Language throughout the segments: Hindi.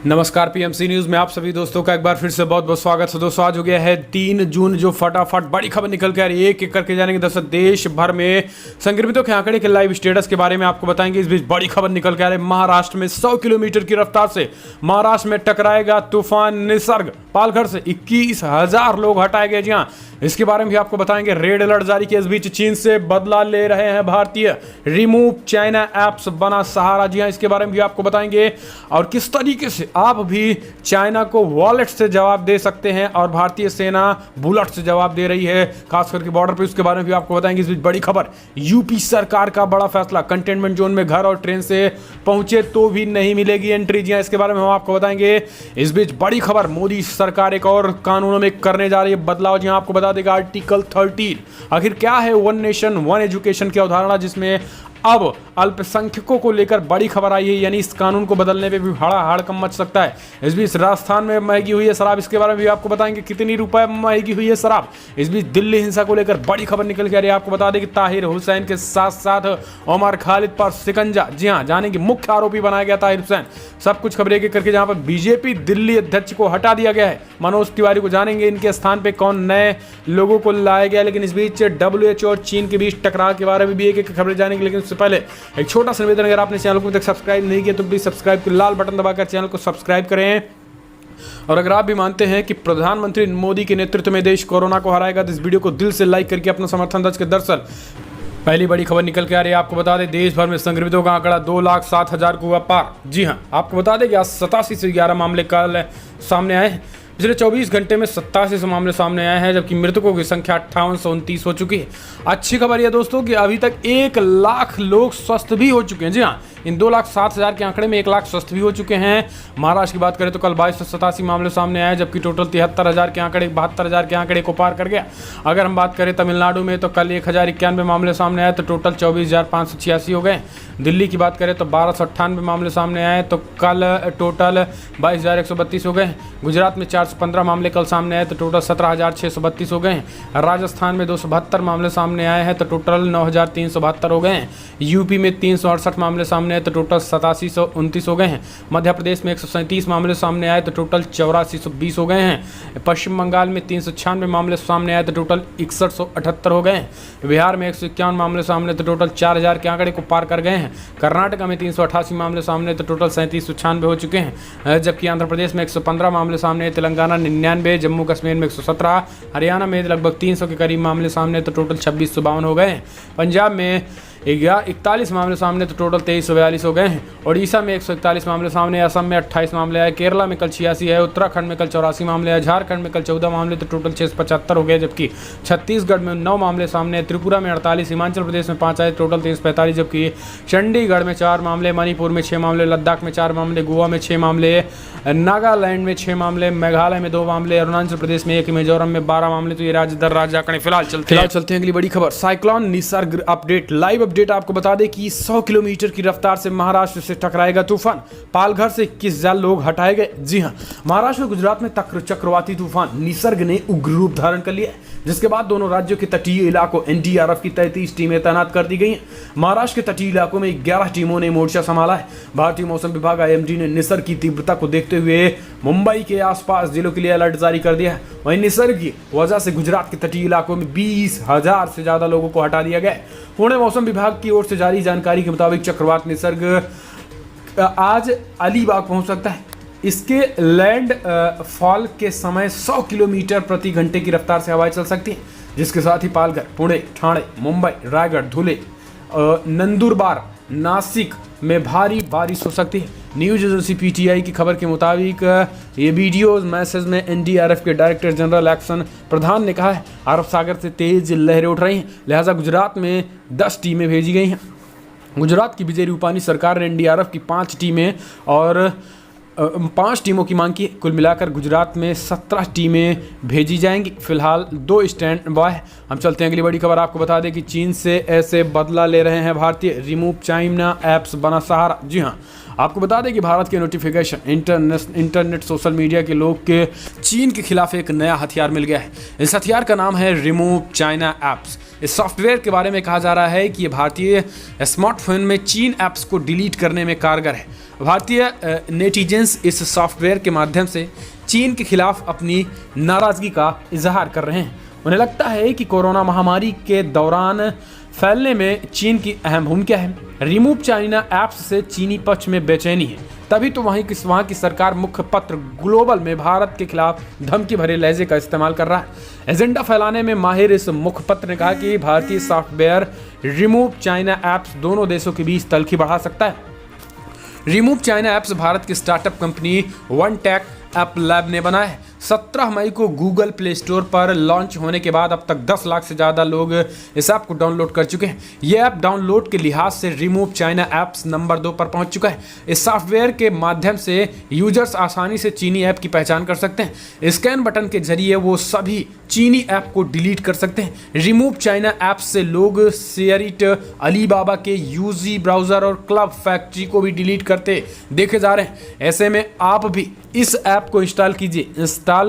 नमस्कार, पीएमसी न्यूज में आप सभी दोस्तों का एक बार फिर से बहुत बहुत स्वागत है। दोस्तों, आज हो गया है 3 जून, जो फटाफट बड़ी खबर निकल के आ रही है, एक एक करके जानेंगे। दोस्तों, देश भर में संक्रमितों के आंकड़े के लाइव स्टेटस के बारे में आपको बताएंगे। इस बीच बड़ी खबर निकल के आ रही है, महाराष्ट्र में 100 किलोमीटर की रफ्तार से महाराष्ट्र में टकराएगा तूफान निसर्ग। पालघर से 21,000 लोग हटाए गए। जी हाँ, इसके बारे में भी आपको बताएंगे। रेड अलर्ट जारी किया। इस बीच चीन से बदला ले रहे हैं भारतीय, रिमूव चाइना ऐप्स बना सहारा। जी हाँ, इसके बारे में भी आपको बताएंगे और किस तरीके से आप भी चाइना को वॉलेट से जवाब दे सकते हैं और भारतीय सेना बुलेट से जवाब दे रही है, खास करके बॉर्डर पे। उसके बारे में भी आपको बताएंगे। इस बीच बड़ी खबर, यूपी सरकार का बड़ा फैसला, कंटेनमेंट जोन में घर और ट्रेन से पहुंचे तो भी नहीं मिलेगी एंट्री। जी हाँ, इसके बारे में हम आपको बताएंगे। इस बीच बड़ी खबर, मोदी सरकार एक और कानूनों में करने जा रही है बदलाव। जी हाँ, आपको बता देगा आर्टिकल 13 आखिर क्या है। वन नेशन वन एजुकेशन की अवधारणा, जिसमें अब अल्पसंख्यकों को लेकर बड़ी खबर आई है, यानी इस कानून को बदलने पे भी हड़कंप मच सकता है। इस बीच राजस्थान में महंगी हुई है शराब। इसके बारे में भी आपको बताएंगे कितनी रुपए महंगी हुई है शराब। इस बीच दिल्ली हिंसा को लेकर बड़ी खबर निकल के आ रही है। आपको बता दें कि ताहिर हुसैन के साथ साथ उमर खालिद पर शिकंजा। जी हाँ, जानेंगे मुख्य आरोपी बनाया गया ताहिर हुसैन। सब कुछ खबरें एक करके, जहां पर बीजेपी दिल्ली अध्यक्ष को हटा दिया गया है, मनोज तिवारी को। जानेंगे इनके स्थान पे कौन नए लोगों को लाया गया। लेकिन इस बीच WHO और चीन के बीच टकराव के बारे में भी एक एक खबरें जानेंगे। लेकिन उससे पहले एक छोटा सा निवेदन, अगर आपने चैनल को अभी तक सब्सक्राइब नहीं किया तो प्लीज सब्सक्राइब के लाल बटन दबाकर चैनल को सब्सक्राइब करें। और अगर आप भी मानते हैं कि प्रधानमंत्री मोदी के नेतृत्व में देश कोरोना को हराएगा तो इस वीडियो को दिल से लाइक करके अपना समर्थन दर्ज कर। दरअसल पहली बड़ी खबर निकल के आ रही है। आपको बता दें, देश भर में संक्रमितों का आंकड़ा 2,07,000 को हुआ पार। जी हां, आपको बता दें कि आज 87 से 11 मामले कल सामने आए। पिछले 24 घंटे में 87 मामले सामने आए हैं, जबकि मृतकों की संख्या 58 से 29 हो चुकी है। अच्छी खबर यह दोस्तों कि अभी तक 1 लाख लोग स्वस्थ भी हो चुके हैं। जी हाँ, इन 2,07,000 के आंकड़े में 1 लाख स्वस्थ भी हो चुके हैं। महाराष्ट्र की बात करें तो कल 2287 मामले सामने आए, जबकि टोटल 73,000 के आंकड़े 72,000 के आंकड़े को पार कर गया। अगर हम बात करें तमिलनाडु में तो कल 1,091 मामले सामने आए तो टोटल 24,586 हो गए। दिल्ली की बात करें तो 1,298 मामले सामने आए तो कल टोटल 22,132 हो गए। गुजरात में 415 मामले कल सामने आए तो टोटल 17,632 हो गए। राजस्थान में 272 मामले सामने आए हैं तो टोटल 9,372 हो गए। यूपी में 368 मामले सामने आए तो टोटल 8729 हो गए हैं। मध्य प्रदेश में 137 मामले सामने आए तो टोटल 8420 हो गए हैं। पश्चिम बंगाल में 396 मामले सामने आए तो टोटल 6178 हो गए हैं। बिहार में 151 मामले सामने तो टोटल 4,000 के आंकड़े को पार कर गए हैं। कर्नाटक में 388 मामले सामने तो टोटल 3796 हो चुके हैं। जबकि आंध्र प्रदेश में 115 मामले सामने, तेलंगाना 99, जम्मू कश्मीर में 117, हरियाणा में लगभग 300 के करीब मामले सामने तो टोटल 2652 हो गए हैं। पंजाब में 41 मामले सामने तो टोटल 2342 हो गए हैं। उड़ीसा में 141 मामले सामने, असम में 28 मामले आए, केरला में कल 86 है, उत्तराखंड में कल 84 मामले आए, झारखंड में कल 14 मामले तो टोटल 675 हो गए। जबकि छत्तीसगढ़ में 9 मामले सामने, त्रिपुरा में 48, हिमाचल प्रदेश में 5 आए, टोटल 345। जबकि चंडीगढ़ में 4 मामले, मणिपुर में 6 मामले, लद्दाख में 4 मामले, गोवा में 6 मामले, नागालैंड में 6 मामले, मेघालय में 2 मामले, अरुणाचल प्रदेश में 1, मिजोरम में 12 मामले। तो ये राज्य दर राज्य आंकड़े फिलहाल चलते हैं। अगली बड़ी खबर, cyclone Nisarga update, live update. आपको बता दें कि 100 किलोमीटर की रफ्तार से महाराष्ट्र से टकराएगा तूफान। पालघर से 21,000 लोग हटाए गए। जी हां, महाराष्ट्र और गुजरात में चक्रवाती तूफान निसर्ग ने उग्र रूप धारण कर लिया, जिसके बाद दोनों राज्यों के तटीय इलाकों NDRF की 33 टीमें तैनात कर दी गई हैं। महाराष्ट्र के तटीय इलाकों में 11 टीमों ने मोर्चा संभाला है। भारतीय मौसम विभाग IMD ने निसर्ग की तीव्रता को देखते हुए मुंबई के आसपास जिलों के लिए अलर्ट जारी कर दिया है। वहीं निसर्ग की वजह से गुजरात के तटीय इलाकों में 20,000 से ज्यादा लोगों को हटा दिया गया। पुणे मौसम विभाग की ओर से जारी जानकारी के मुताबिक चक्रवात निसर्ग आज अलीबाग पहुंच सकता है। इसके लैंड फॉल के समय 100 किलोमीटर प्रति घंटे की रफ्तार से हवाएं चल सकती हैं, जिसके साथ ही पालघर, पुणे, ठाणे, मुंबई, रायगढ़, धुले, नंदुरबार, नासिक में भारी बारिश हो सकती है। न्यूज एजेंसी PTI की खबर के मुताबिक ये वीडियो मैसेज में NDRF के डायरेक्टर जनरल एक्शन प्रधान ने कहा है, अरब सागर से तेज लहरें उठ रही हैं, लिहाजा गुजरात में 10 टीमें भेजी गई हैं। गुजरात की विजय रूपानी सरकार ने NDRF की 5 टीमें और 5 टीमों की मांग की। कुल मिलाकर गुजरात में 17 टीमें भेजी जाएंगी। फिलहाल 2 स्टैंड बाय। हम चलते हैं अगली बड़ी खबर। आपको बता दें कि चीन से ऐसे बदला ले रहे हैं भारतीय, रिमूव चाइना ऐप्स बना सहारा। जी हाँ, आपको बता दें कि भारत के नोटिफिकेशन, इंटरनेट, सोशल मीडिया के लोग के चीन के खिलाफ एक नया हथियार मिल गया है। इस हथियार का नाम है रिमूव चाइना ऐप्स। इस सॉफ्टवेयर के बारे में कहा जा रहा है कि ये भारतीय स्मार्टफोन में चीन ऐप्स को डिलीट करने में कारगर है। भारतीय नेटिजन्स इस सॉफ्टवेयर के माध्यम से चीन के खिलाफ अपनी नाराज़गी का इजहार कर रहे हैं। उन्हें लगता है कि कोरोना महामारी के दौरान फैलने में चीन की अहम भूमिका है। रिमूव चाइना ऐप्स से चीनी पक्ष में बेचैनी है, तभी तो वहाँ की सरकार मुखपत्र ग्लोबल में भारत के खिलाफ धमकी भरे लहजे का इस्तेमाल कर रहा है। एजेंडा फैलाने में माहिर इस मुखपत्र ने कहा कि भारतीय सॉफ्टवेयर रिमूव चाइना ऐप्स दोनों देशों के बीच तल्खी बढ़ा सकता है। रिमूव चाइना ऐप्स भारत की startup company One Tech App Lab ने बनाया है। 17 मई को गूगल प्ले स्टोर पर लॉन्च होने के बाद अब तक 10 लाख से ज़्यादा लोग इस ऐप को डाउनलोड कर चुके हैं। यह ऐप डाउनलोड के लिहाज से रिमूव चाइना ऐप्स नंबर 2 पर पहुंच चुका है। इस सॉफ्टवेयर के माध्यम से यूजर्स आसानी से चीनी ऐप की पहचान कर सकते हैं। स्कैन बटन के जरिए वो सभी चीनी ऐप को डिलीट कर सकते हैं। रिमूव चाइना ऐप से लोग शेयरिट, अलीबाबा के यूजी ब्राउज़र और क्लब फैक्ट्री को भी डिलीट करते देखे जा रहे हैं। ऐसे में आप भी इस ऐप को इंस्टॉल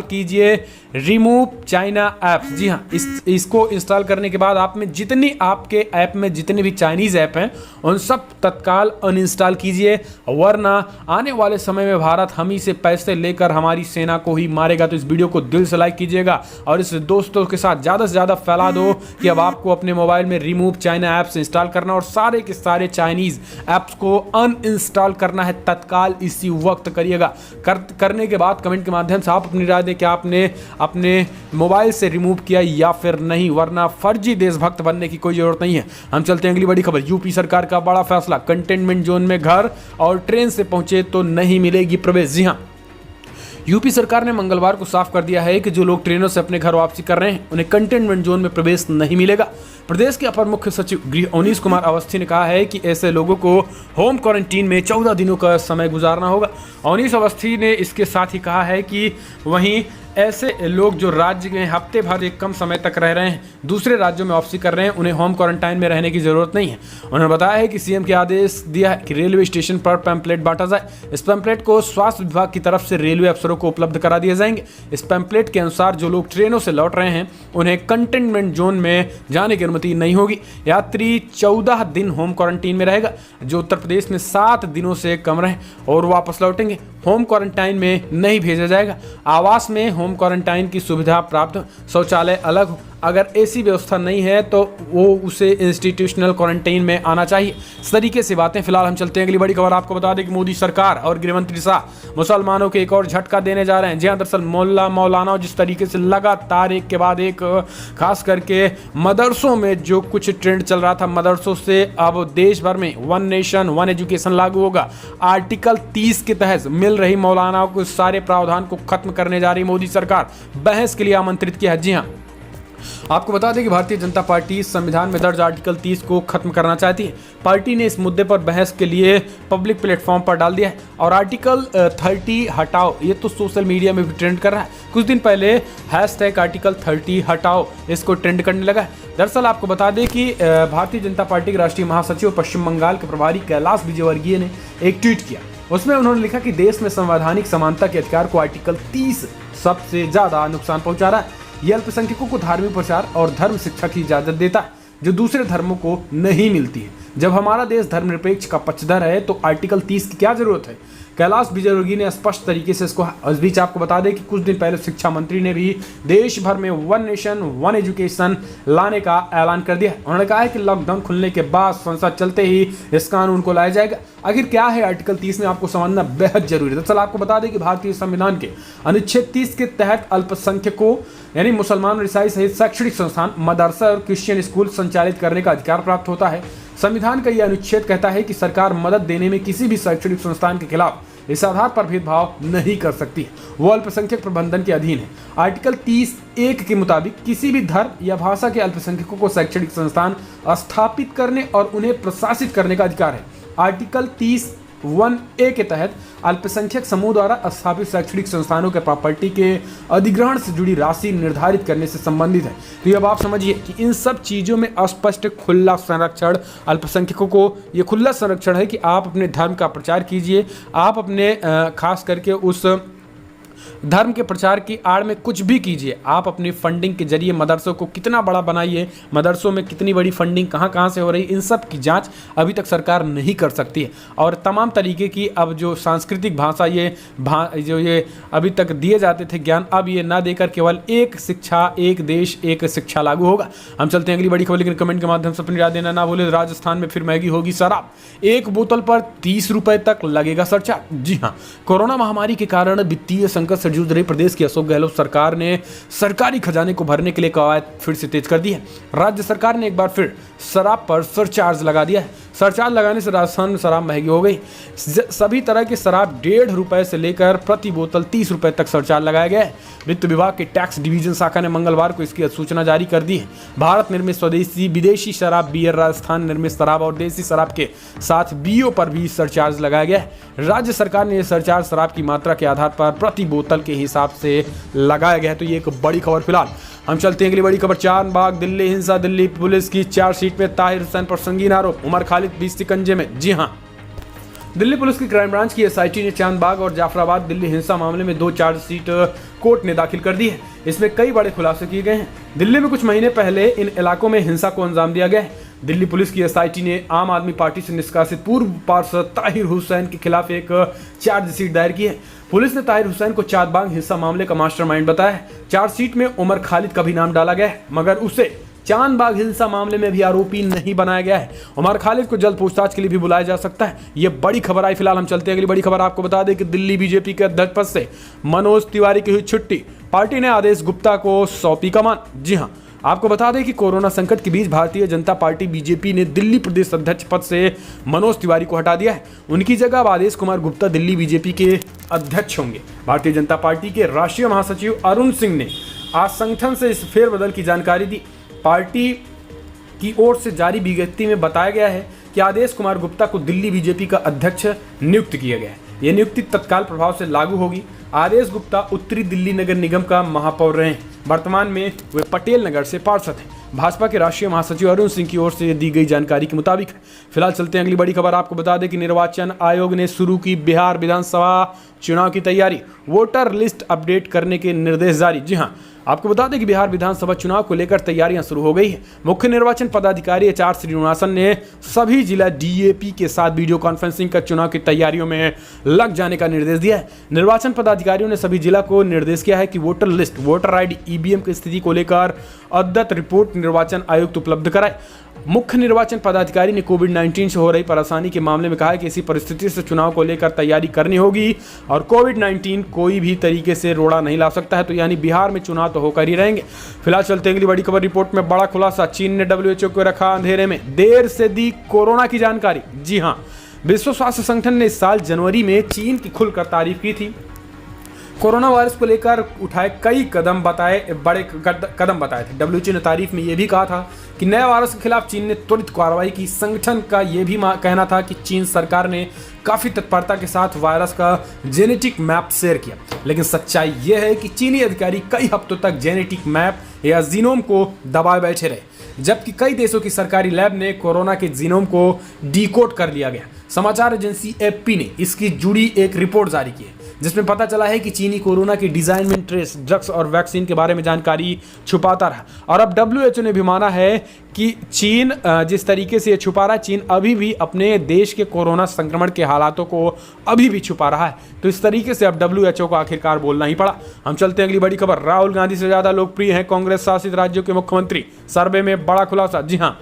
कीजिए रिमूव चाइना ऐप्स। जी हाँ, इसको इंस्टॉल करने के बाद आपके ऐप में जितने भी चाइनीज़ ऐप हैं उन सब तत्काल अनइंस्टॉल कीजिए, वरना आने वाले समय में भारत हम ही से पैसे लेकर हमारी सेना को ही मारेगा। तो इस वीडियो को दिल से लाइक कीजिएगा और इस दोस्तों के साथ ज़्यादा से ज़्यादा फैला दो कि अब आपको अपने मोबाइल में रिमूव चाइना ऐप्स इंस्टॉल करना और सारे के सारे चाइनीज़ ऐप्स को अनइंस्टॉल करना है। तत्काल इसी वक्त करिएगा। करने के बाद कमेंट के माध्यम से आप अपनी राय दें कि आपने अपने मोबाइल से रिमूव किया या फिर नहीं, वरना फर्जी देशभक्त बनने की कोई जरूरत नहीं है। हम चलते हैं अगली बड़ी खबर। यूपी सरकार का बड़ा फैसला, कंटेनमेंट जोन में घर और ट्रेन से पहुंचे तो नहीं मिलेगी प्रवेश। जी हाँ, यूपी सरकार ने मंगलवार को साफ कर दिया है कि जो लोग ट्रेनों से अपने घर वापसी कर रहे हैं उन्हें कंटेनमेंट जोन में प्रवेश नहीं मिलेगा। प्रदेश के अपर मुख्य सचिव गृह अवनीश कुमार अवस्थी ने कहा है कि ऐसे लोगों को होम क्वारंटीन में 14 दिनों का समय गुजारना होगा। अवनीश अवस्थी ने इसके साथ ही कहा है कि वहीं ऐसे लोग जो राज्य में हफ्ते भर एक कम समय तक रह रहे हैं, दूसरे राज्यों में वापसी कर रहे हैं, उन्हें होम क्वारंटाइन में रहने की जरूरत नहीं है। उन्होंने बताया है कि सीएम के आदेश दिया है कि रेलवे स्टेशन पर पैम्पलेट बांटा जाए। इस पैम्पलेट को स्वास्थ्य विभाग की तरफ से रेलवे अफसरों को उपलब्ध करा दिए जाएंगे। इस पैम्पलेट के अनुसार जो लोग ट्रेनों से लौट रहे हैं उन्हें कंटेनमेंट जोन में जाने की अनुमति नहीं होगी। यात्री 14 दिन होम क्वारंटीन में रहेगा। जो उत्तर प्रदेश में 7 दिनों से कम रहे और वापस लौटेंगे होम क्वारंटाइन में नहीं भेजा जाएगा। आवास में होम क्वारंटाइन की सुविधा प्राप्त, शौचालय अलग हो। अगर ऐसी व्यवस्था नहीं है तो वो उसे इंस्टीट्यूशनल क्वारंटाइन में आना चाहिए। इस तरीके से बातें। फिलहाल हम चलते हैं अगली बड़ी खबर। आपको बता दें कि मोदी सरकार और गृहमंत्री शाह मुसलमानों को एक और झटका देने जा रहे हैं। जी हाँ, दरअसल मौलाना जिस तरीके से लगातार एक के बाद एक, खास करके मदरसों में जो कुछ ट्रेंड चल रहा था, मदरसों से अब देश भर में वन नेशन वन एजुकेशन लागू होगा। आर्टिकल 30 के तहत मिल रही मौलानाओं को सारे प्रावधान को खत्म करने जा रही मोदी सरकार। बहस के लिए आमंत्रित किया है। जी हाँ, आपको बता दें कि भारतीय जनता पार्टी संविधान में दर्ज आर्टिकल 30 को खत्म करना चाहती है। पार्टी ने इस मुद्दे पर बहस के लिए पब्लिक प्लेटफॉर्म पर डाल दिया है और आर्टिकल 30 हटाओ ये तो सोशल मीडिया में भी ट्रेंड कर रहा है। कुछ दिन पहले हैशटैग आर्टिकल 30 हटाओ इसको ट्रेंड करने लगा है। दरअसल आपको बता दें कि भारतीय जनता पार्टी के राष्ट्रीय महासचिव पश्चिम बंगाल के प्रभारी कैलाश विजयवर्गीय ने एक ट्वीट किया। उसमें उन्होंने लिखा कि देश में संवैधानिक समानता के अधिकार को आर्टिकल 30 सबसे ज्यादा नुकसान पहुंचा रहा है। यह अल्पसंख्यकों को धार्मिक प्रचार और धर्म शिक्षा की इजाजत देता है जो दूसरे धर्मों को नहीं मिलती है। जब हमारा देश धर्मनिरपेक्ष का पक्षधर है तो आर्टिकल 30 की क्या जरूरत है। कैलाश विजयवर्गीय ने स्पष्ट तरीके से इसको। इस बीच आपको बता दें कि कुछ दिन पहले शिक्षा मंत्री ने भी देश भर में वन नेशन वन एजुकेशन लाने का ऐलान कर दिया। उन्होंने कहा है कि लॉकडाउन खुलने के बाद संसद चलते ही इस कानून को लाया जाएगा। आखिर क्या है आर्टिकल 30 में, आपको समझना बेहद जरूरी है। दरअसल आपको बता दें कि भारतीय संविधान के अनुच्छेद 30 के तहत अल्पसंख्यकों यानी मुसलमान और ईसाई सहित शैक्षणिक संस्थान, मदरसा और क्रिश्चियन स्कूल संचालित करने का अधिकार प्राप्त होता है। संविधान का यह अनुच्छेद कहता है कि सरकार मदद देने में किसी भी शैक्षणिक संस्थान के खिलाफ इस आधार पर भेदभाव नहीं कर सकती। वो अल्पसंख्यक प्रबंधन के अधीन है। आर्टिकल 30(1) के मुताबिक किसी भी धर्म या भाषा के अल्पसंख्यकों को शैक्षणिक संस्थान स्थापित करने और उन्हें प्रशासित करने का अधिकार है। आर्टिकल 30(1)(a) के तहत अल्पसंख्यक समूह द्वारा स्थापित शैक्षणिक संस्थानों के प्रॉपर्टी के अधिग्रहण से जुड़ी राशि निर्धारित करने से संबंधित है। तो ये अब आप समझिए कि इन सब चीज़ों में स्पष्ट खुला संरक्षण अल्पसंख्यकों को, ये खुला संरक्षण है कि आप अपने धर्म का प्रचार कीजिए, आप अपने खास करके उस धर्म के प्रचार की आड़ में कुछ भी कीजिए, आप अपनी फंडिंग के जरिए मदरसों को कितना बड़ा बनाइए, मदरसों में कितनी बड़ी फंडिंग कहाँ से हो रही, इन सब की जांच अभी तक सरकार नहीं कर सकती है। और तमाम तरीके की अब जो सांस्कृतिक भाषा ये अभी तक दिए जाते थे ज्ञान, अब ये ना देकर केवल एक शिक्षा एक देश एक शिक्षा लागू होगा। हम चलते हैं अगली बड़ी खबर, लेकिन कमेंट के माध्यम से अपनी राय देना ना भूले। राजस्थान में फिर महंगी होगी शराब, एक बोतल पर 30 रुपए तक लगेगा सरचार्ज। जी हाँ, कोरोना महामारी के कारण वित्तीय संकट से जूझ रही प्रदेश की अशोक गहलोत सरकार ने सरकारी खजाने को भरने के लिए कवायद फिर से तेज कर दी है। राज्य सरकार ने एक बार फिर शराब पर सरचार्ज लगा दिया है। सरचार्ज लगाने से राजस्थान में शराब महंगी हो गई। सभी तरह की शराब 1.5 रुपए से लेकर प्रति बोतल 30 रुपए तक सरचार्ज लगाया गया है। वित्त विभाग के टैक्स डिवीजन शाखा ने मंगलवार को इसकी अधिसूचना जारी कर दी है। भारत निर्मित स्वदेशी विदेशी शराब, बियर, राजस्थान निर्मित शराब और देसी शराब के साथ बीओ पर भी सरचार्ज लगाया गया है। राज्य सरकार ने यह सरचार्ज शराब की मात्रा के आधार पर प्रति बोतल के हिसाब से लगाया गया है। तो ये एक बड़ी खबर। फिलहाल हम चलते हैं अगली बड़ी खबर। चारबाग दिल्ली हिंसा, दिल्ली पुलिस की चार्जशीट में ताहिर हुसैन पर संगीन आरोप, उमर खालिद भी शिकंजे में। जी हां, दिल्ली पुलिस की क्राइम ब्रांच की एसआईटी ने चांदबाग और जाफराबाद दिल्ली हिंसा मामले में 2 चार्जशीट कोर्ट ने दाखिल कर दी है। इसमें कई बड़े खुलासे किए गए हैं। दिल्ली में कुछ महीने पहले इन इलाकों में हिंसा को अंजाम दिया गया है। दिल्ली पुलिस की एसआईटी ने आम आदमी पार्टी से निष्कासित पूर्व पार्षद ताहिर हुसैन के खिलाफ एक चार्जशीट दायर की है। पुलिस ने ताहिर हुसैन को चांदबाग हिंसा मामले का मास्टरमाइंड बताया है। चार्जशीट में उमर खालिद का भी नाम डाला गया है, मगर उसे चांदबाग हिंसा मामले में भी आरोपी नहीं बनाया गया है। उमर खालिद को जल्द पूछताछ के लिए भी बुलाया जा सकता है। यह बड़ी खबर आई। फिलहाल हम चलते हैं अगली बड़ी खबर। आपको बता दें कि दिल्ली बीजेपी के अध्यक्ष पद से मनोज तिवारी की हुई छुट्टी, पार्टी ने आदेश गुप्ता को सौंपी कमान। जी हां, आपको बता दें कि कोरोना संकट के बीच भारतीय जनता पार्टी बीजेपी ने दिल्ली प्रदेश अध्यक्ष पद से मनोज तिवारी को हटा दिया है। उनकी जगह अब आदेश कुमार गुप्ता दिल्ली बीजेपी के अध्यक्ष होंगे। भारतीय जनता पार्टी के राष्ट्रीय महासचिव अरुण सिंह ने आज संगठन से इस फेरबदल की जानकारी दी। पार्टी की ओर से जारी विज्ञप्ति में बताया गया है कि आदेश कुमार गुप्ता को दिल्ली बीजेपी का अध्यक्ष नियुक्त किया गया है। यह नियुक्ति तत्काल प्रभाव से लागू होगी। आदेश गुप्ता उत्तरी दिल्ली नगर निगम का महापौर रहे हैं। वर्तमान में वे पटेल नगर से पार्षद हैं। भाजपा के राष्ट्रीय महासचिव अरुण सिंह की ओर से दी गई जानकारी के मुताबिक। फिलहाल चलते हैं अगली बड़ी खबर। आपको बता दें कि निर्वाचन आयोग ने शुरू की बिहार विधानसभा चुनाव की तैयारी, वोटर लिस्ट अपडेट करने के निर्देश जारी। जी हां, आपको बता दें कि बिहार विधानसभा चुनाव को लेकर तैयारियां शुरू हो गई है। मुख्य निर्वाचन पदाधिकारी एचआर श्रीनिवासन ने सभी जिला डीएपी के साथ वीडियो कॉन्फ्रेंसिंग कर चुनाव की तैयारियों में लग जाने का निर्देश दिया है। निर्वाचन पदाधिकारियों ने सभी जिला को निर्देश किया है कि voter list, voter ID, EVM की स्थिति को लेकर अद्यतन रिपोर्ट निर्वाचन आयुक्त उपलब्ध कराए। मुख्य निर्वाचन पदाधिकारी ने कोविड-19 से हो रही परेशानी के मामले में कहा है कि इसी परिस्थिति से चुनाव को लेकर तैयारी करनी होगी और कोविड-19 कोई भी तरीके से रोड़ा नहीं ला सकता है। तो यानी बिहार में चुनाव तो होकर ही रहेंगे। फिलहाल चलते हैं अगली बड़ी खबर। रिपोर्ट में बड़ा खुलासा, चीन ने WHO को रखा अंधेरे में, देर से दी कोरोना की जानकारी। जी हां, विश्व स्वास्थ्य संगठन ने इस साल जनवरी में चीन की खुलकर तारीफ की थी। कोरोना वायरस को लेकर उठाए कई कदम बड़े कदम बताए थे। WHO ने तारीफ में यह भी कहा था कि नए वायरस के खिलाफ चीन ने त्वरित कार्रवाई की। संगठन का यह भी कहना था कि चीन सरकार ने काफी तत्परता के साथ वायरस का जेनेटिक मैप शेयर किया, लेकिन सच्चाई यह है कि चीनी अधिकारी कई हफ्तों तक जेनेटिक मैप या जीनोम को दबाए बैठे रहे, जबकि कई देशों की सरकारी लैब ने कोरोना के जीनोम को डिकोड कर लिया गया। समाचार एजेंसी एएफपी ने इसकी जुड़ी एक रिपोर्ट जारी की है, जिसमें पता चला है कि चीनी कोरोना की डिजाइन में ट्रेस, ड्रग्स और वैक्सीन के बारे में जानकारी छुपाता रहा। और अब WHO ने भी माना है कि चीन जिस तरीके से ये छुपा रहा है, चीन अभी भी अपने देश के कोरोना संक्रमण के हालातों को अभी भी छुपा रहा है। तो इस तरीके से अब WHO को आखिरकार बोलना ही पड़ा। हम चलते हैं अगली बड़ी खबर। राहुल गांधी से ज्यादा लोकप्रिय हैं कांग्रेस शासित राज्यों के मुख्यमंत्री, सर्वे में बड़ा खुलासा। जी हाँ,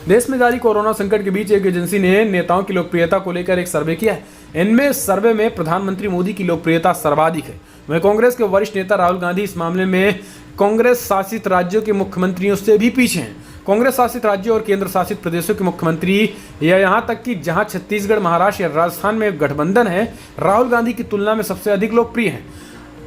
देश में जारी कोरोना संकट के बीच एक एजेंसी ने नेताओं की लोकप्रियता को लेकर एक सर्वे किया है। इनमें सर्वे में प्रधानमंत्री मोदी की लोकप्रियता सर्वाधिक है। वहीं कांग्रेस के वरिष्ठ नेता राहुल गांधी इस मामले में कांग्रेस शासित राज्यों के मुख्यमंत्रियों से भी पीछे हैं। कांग्रेस शासित राज्यों और केंद्र शासित प्रदेशों के मुख्यमंत्री या यहां तक कि जहां छत्तीसगढ़, महाराष्ट्र या राजस्थान में गठबंधन है, राहुल गांधी की तुलना में सबसे अधिक लोकप्रिय हैं।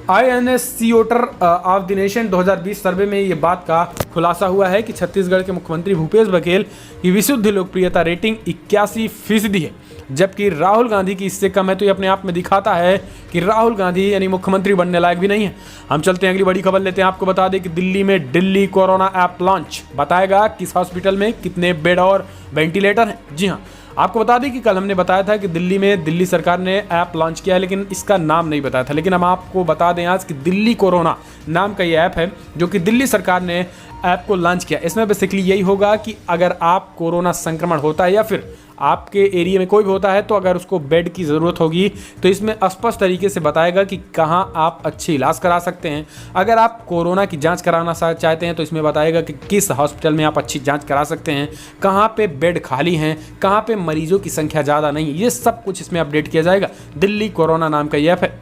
INSC voter of the nation 2020 सर्वे में ये बात का खुलासा हुआ है कि छत्तीसगढ़ के मुख्यमंत्री भूपेश बघेल की विशुद्ध लोकप्रियता रेटिंग 81% है, जबकि राहुल गांधी की इससे कम है। तो ये अपने आप में दिखाता है कि राहुल गांधी यानी मुख्यमंत्री बनने लायक भी नहीं है। हम चलते हैं अगली बड़ी खबर लेते हैं। आपको बता दें कि दिल्ली में दिल्ली कोरोना ऐप लॉन्च बताएगा किस हॉस्पिटल में कितने बेड और वेंटिलेटर हैं। जी हाँ, आपको बता दें कि कल हमने बताया था कि दिल्ली में दिल्ली सरकार ने ऐप लॉन्च किया है, लेकिन इसका नाम नहीं बताया था। लेकिन हम आपको बता दें आज कि दिल्ली कोरोना नाम का ये ऐप है जो कि दिल्ली सरकार ने ऐप को लॉन्च किया। इसमें बेसिकली यही होगा कि अगर आप कोरोना संक्रमण होता है या फिर आपके एरिया में कोई भी होता है, तो अगर उसको बेड की ज़रूरत होगी तो इसमें स्पष्ट तरीके से बताएगा कि कहाँ आप अच्छे इलाज करा सकते हैं। अगर आप कोरोना की जांच कराना चाहते हैं तो इसमें बताएगा कि किस हॉस्पिटल में आप अच्छी जांच करा सकते हैं, कहाँ पे बेड खाली हैं, कहाँ पे मरीजों की संख्या ज़्यादा नहीं है, ये सब कुछ इसमें अपडेट किया जाएगा। दिल्ली कोरोना नाम का ये ऐप है।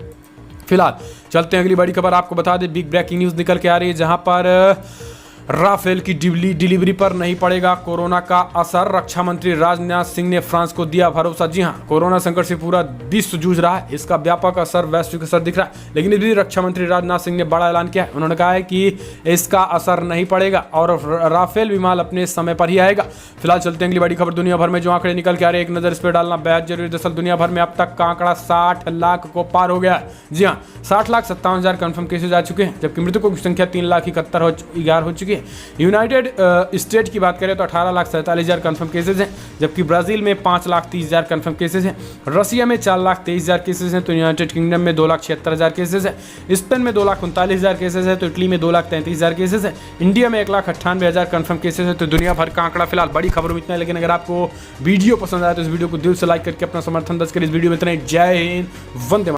फिलहाल चलते हैं अगली बड़ी खबर। आपको बता दें बिग ब्रेकिंग न्यूज़ निकल के आ रही है, जहाँ पर राफेल की डिलीवरी पर नहीं पड़ेगा कोरोना का असर। रक्षा मंत्री राजनाथ सिंह ने फ्रांस को दिया भरोसा। जी हां, कोरोना संकट से पूरा विश्व जूझ रहा है, इसका व्यापक असर, वैश्विक असर दिख रहा है, लेकिन इस बीच रक्षा मंत्री राजनाथ सिंह ने बड़ा ऐलान किया है। उन्होंने कहा है कि इसका असर नहीं पड़ेगा और राफेल विमान अपने समय पर ही आएगा। फिलहाल चलते हैं अगली बड़ी खबर। दुनिया भर में जो आंकड़े निकल के आ रहे हैं, एक नजर इस पर डालना बेहद जरूरी। दरअसल दुनिया भर में अब तक का आंकड़ा 60 लाख को पार हो गया है। जी हाँ, 60,57,000 कन्फर्म केसेज आ चुके हैं, जबकि मृतकों की संख्या 3,71,000 हो चुकी है। यूनाइटेड स्टेट की बात करें तो 18,47,000 कन्फर्म केसेज हैं, जबकि ब्राजील में 5,30,000 कन्फर्म केसेज हैं, रशिया में 4,23,000 केसेज हैं, तो यूनाइटेड किंगडम में 2,76,000 केसेज हैं, स्पेन में 2,39,000 केसेज है, तो इटली में 2,33,000 केसेज हैं, इंडिया में 1,98,000 कन्फर्म केसेज है। तो दुनिया भर का आंकड़ा फिलहाल बड़ी खबरों में इतना है। लेकिन अगर आपको वीडियो पसंद आया तो इस वीडियो को दिल से लाइक करके अपना समर्थन दर्ज करें। इस वीडियो में इतना ही। जय हिंद, वंदे मातरम।